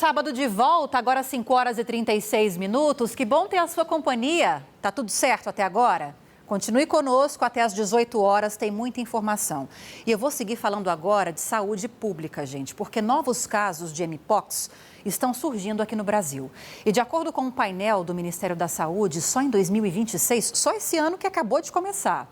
sábado de volta, agora 5 horas e 36 minutos. Que bom ter a sua companhia. Tá tudo certo até agora? Continue conosco até às 18 horas, tem muita informação. E eu vou seguir falando agora de saúde pública, gente, porque novos casos de mpox estão surgindo aqui no Brasil. E de acordo com o painel do Ministério da Saúde, só em 2026, só esse ano que acabou de começar,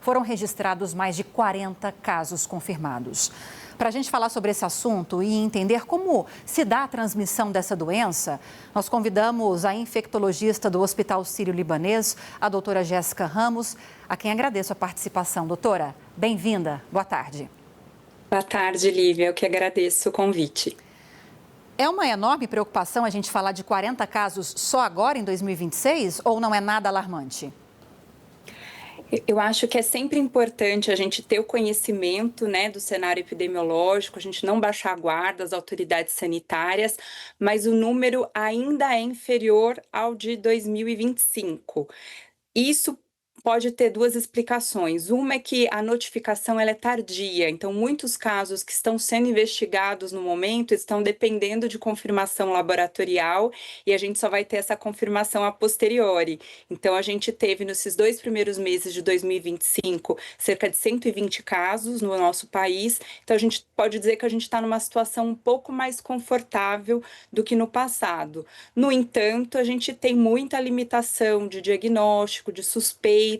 foram registrados mais de 40 casos confirmados. Para a gente falar sobre esse assunto e entender como se dá a transmissão dessa doença, nós convidamos a infectologista do Hospital Sírio-Libanês, a doutora Jéssica Ramos, a quem agradeço a participação. Doutora, bem-vinda. Boa tarde. Boa tarde, Lívia. Eu que agradeço o convite. É uma enorme preocupação a gente falar de 40 casos só agora em 2026 ou não é nada alarmante? Eu acho que é sempre importante a gente ter o conhecimento, né, do cenário epidemiológico, a gente não baixar a guarda, as autoridades sanitárias, mas o número ainda é inferior ao de 2025. Isso pode ter duas explicações. Uma é que a notificação ela é tardia, então muitos casos que estão sendo investigados no momento estão dependendo de confirmação laboratorial e a gente só vai ter essa confirmação a posteriori. Então a gente teve nesses 2 primeiros meses de 2025 cerca de 120 casos no nosso país, então a gente pode dizer que a gente está numa situação um pouco mais confortável do que no passado. No entanto, a gente tem muita limitação de diagnóstico, de suspeita.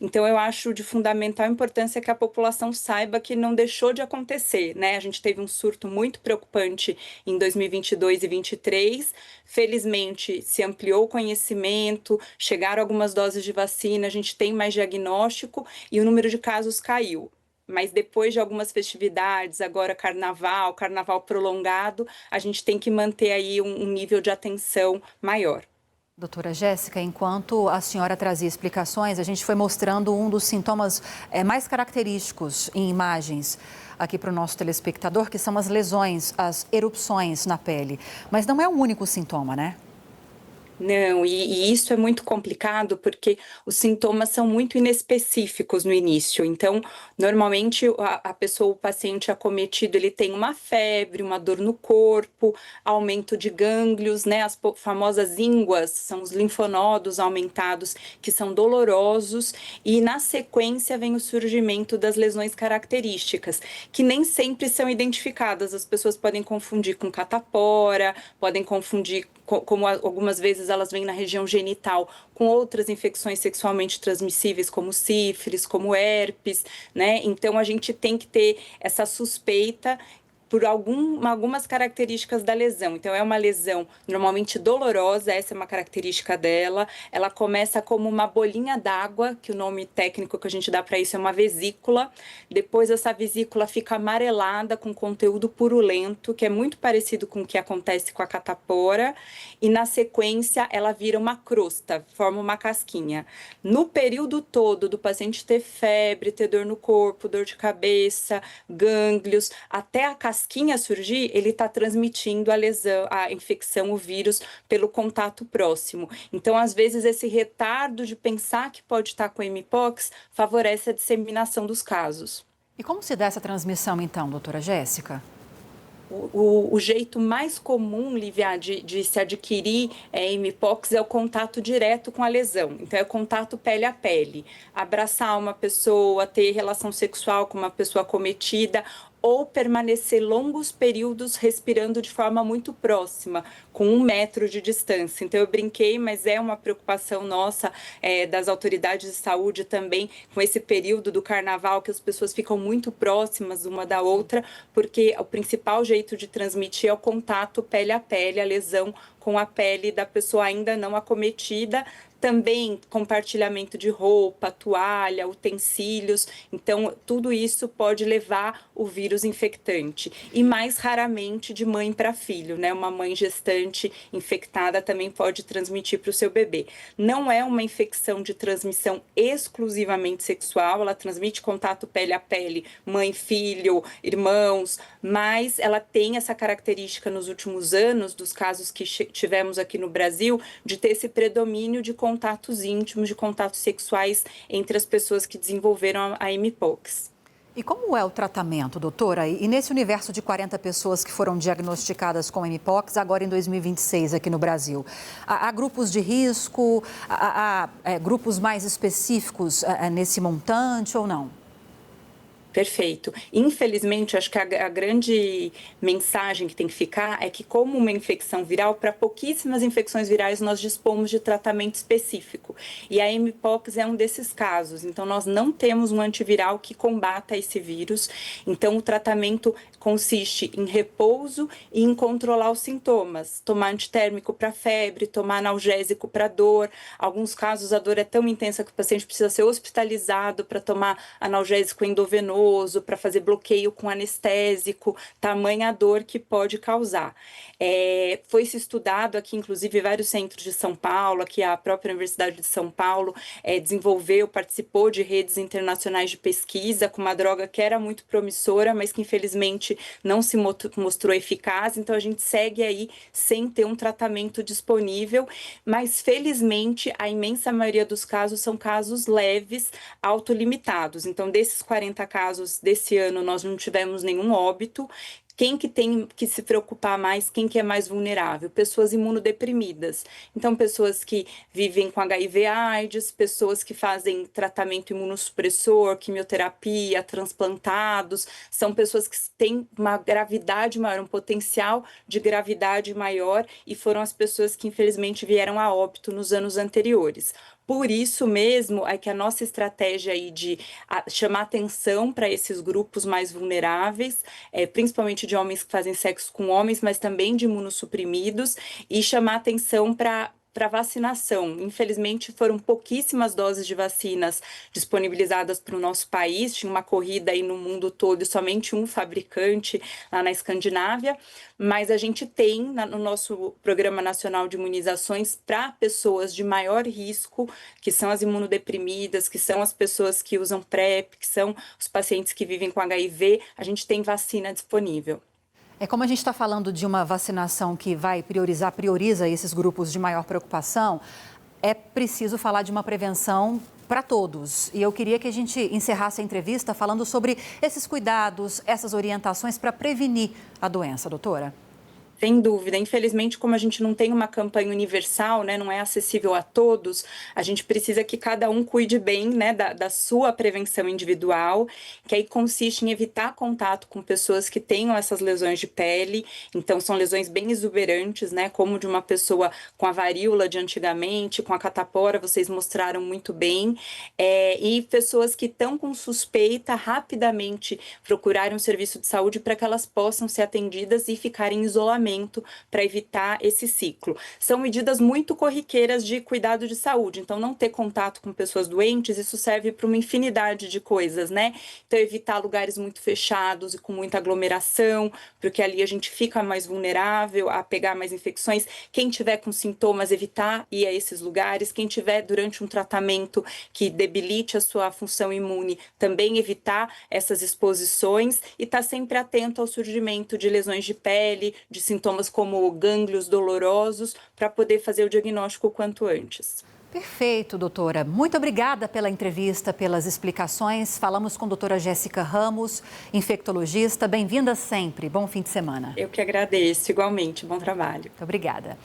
Então, eu acho de fundamental importância que a população saiba que não deixou de acontecer, né? A gente teve um surto muito preocupante em 2022 e 2023. Felizmente, se ampliou o conhecimento, chegaram algumas doses de vacina, a gente tem mais diagnóstico e o número de casos caiu. Mas depois de algumas festividades, agora carnaval prolongado, a gente tem que manter aí um nível de atenção maior. Doutora Jéssica, enquanto a senhora trazia explicações, a gente foi mostrando um dos sintomas mais característicos em imagens aqui para o nosso telespectador, que são as lesões, as erupções na pele. Mas não é o único sintoma, né? Não, e isso é muito complicado porque os sintomas são muito inespecíficos no início. Então, normalmente a pessoa, o paciente acometido, ele tem uma febre, uma dor no corpo, aumento de gânglios, né? As famosas ínguas, são os linfonodos aumentados, que são dolorosos, e na sequência vem o surgimento das lesões características, que nem sempre são identificadas. As pessoas podem confundir com catapora, podem confundir como algumas vezes elas vêm na região genital com outras infecções sexualmente transmissíveis, como sífilis, como herpes, né? Então, a gente tem que ter essa suspeita por algumas características da lesão. Então, é uma lesão normalmente dolorosa, essa é uma característica dela. Ela começa como uma bolinha d'água, que o nome técnico que a gente dá para isso é uma vesícula. Depois, essa vesícula fica amarelada com conteúdo purulento, que é muito parecido com o que acontece com a catapora. E, na sequência, ela vira uma crosta, forma uma casquinha. No período todo do paciente ter febre, ter dor no corpo, dor de cabeça, gânglios, até a casquinha surgir, ele está transmitindo a lesão, a infecção, o vírus, pelo contato próximo. Então, às vezes, esse retardo de pensar que pode estar com mpox favorece a disseminação dos casos. E como se dá essa transmissão, então, doutora Jéssica? O jeito mais comum, Lívia, de se adquirir mpox é o contato direto com a lesão. Então, é o contato pele a pele. Abraçar uma pessoa, ter relação sexual com uma pessoa acometida ou permanecer longos períodos respirando de forma muito próxima, com 1 metro de distância. Então, eu brinquei, mas é uma preocupação nossa, das autoridades de saúde também, com esse período do carnaval, que as pessoas ficam muito próximas uma da outra, porque o principal jeito de transmitir é o contato pele a pele, a lesão com a pele da pessoa ainda não acometida. Também compartilhamento de roupa, toalha, utensílios. Então, tudo isso pode levar o vírus infectante. E mais raramente de mãe para filho, né? Uma mãe gestante infectada também pode transmitir para o seu bebê. Não é uma infecção de transmissão exclusivamente sexual, ela transmite contato pele a pele, mãe, filho, irmãos, mas ela tem essa característica nos últimos anos, dos casos que tivemos aqui no Brasil, de ter esse predomínio de contatos íntimos, de contatos sexuais entre as pessoas que desenvolveram a mpox. E como é o tratamento, doutora? E nesse universo de 40 pessoas que foram diagnosticadas com mpox, agora em 2026 aqui no Brasil, há grupos de risco, há grupos mais específicos nesse montante ou não? Perfeito. Infelizmente, acho que a grande mensagem que tem que ficar é que, como uma infecção viral, para pouquíssimas infecções virais nós dispomos de tratamento específico. E a mpox é um desses casos. Então, nós não temos um antiviral que combata esse vírus. Então, o tratamento consiste em repouso e em controlar os sintomas. Tomar antitérmico para febre, tomar analgésico para dor. Alguns casos, a dor é tão intensa que o paciente precisa ser hospitalizado para tomar analgésico endovenoso, para fazer bloqueio com anestésico, tamanha dor que pode causar. Foi-se estudado aqui, inclusive, vários centros de São Paulo, aqui a própria Universidade de São Paulo participou de redes internacionais de pesquisa com uma droga que era muito promissora, mas que infelizmente não se mostrou eficaz, então a gente segue aí sem ter um tratamento disponível, mas felizmente a imensa maioria dos casos são casos leves, autolimitados. Então, desses 40 casos desse ano, nós não tivemos nenhum óbito. Quem que tem que se preocupar mais, quem que é mais vulnerável? Pessoas imunodeprimidas. Então, pessoas que vivem com HIV/AIDS, pessoas que fazem tratamento imunossupressor, quimioterapia, transplantados, são pessoas que têm uma gravidade maior, um potencial de gravidade maior, e foram as pessoas que, infelizmente, vieram a óbito nos anos anteriores. Por isso mesmo é que a nossa estratégia aí de chamar atenção para esses grupos mais vulneráveis, principalmente de homens que fazem sexo com homens, mas também de imunossuprimidos, e chamar atenção para vacinação. Infelizmente, foram pouquíssimas doses de vacinas disponibilizadas para o nosso país. Tinha uma corrida aí no mundo todo e somente um fabricante lá na Escandinávia, mas a gente tem no nosso Programa Nacional de Imunizações para pessoas de maior risco, que são as imunodeprimidas, que são as pessoas que usam PrEP, que são os pacientes que vivem com HIV, a gente tem vacina disponível. Como a gente está falando de uma vacinação que vai prioriza esses grupos de maior preocupação, é preciso falar de uma prevenção para todos. E eu queria que a gente encerrasse a entrevista falando sobre esses cuidados, essas orientações para prevenir a doença, doutora. Sem dúvida. Infelizmente, como a gente não tem uma campanha universal, né, não é acessível a todos, a gente precisa que cada um cuide bem, né, da sua prevenção individual, que aí consiste em evitar contato com pessoas que tenham essas lesões de pele. Então, são lesões bem exuberantes, né, como de uma pessoa com a varíola de antigamente, com a catapora, vocês mostraram muito bem. E pessoas que estão com suspeita, rapidamente procurarem um serviço de saúde para que elas possam ser atendidas e ficarem em isolamento para evitar esse ciclo. São medidas muito corriqueiras de cuidado de saúde, então não ter contato com pessoas doentes, isso serve para uma infinidade de coisas, né? Então evitar lugares muito fechados e com muita aglomeração, porque ali a gente fica mais vulnerável a pegar mais infecções. Quem tiver com sintomas, evitar ir a esses lugares. Quem tiver durante um tratamento que debilite a sua função imune, também evitar essas exposições e estar sempre atento ao surgimento de lesões de pele, de sintomas como gânglios dolorosos, para poder fazer o diagnóstico o quanto antes. Perfeito, doutora. Muito obrigada pela entrevista, pelas explicações. Falamos com a doutora Jéssica Ramos, infectologista. Bem-vinda sempre. Bom fim de semana. Eu que agradeço, igualmente. Bom trabalho. Muito obrigada.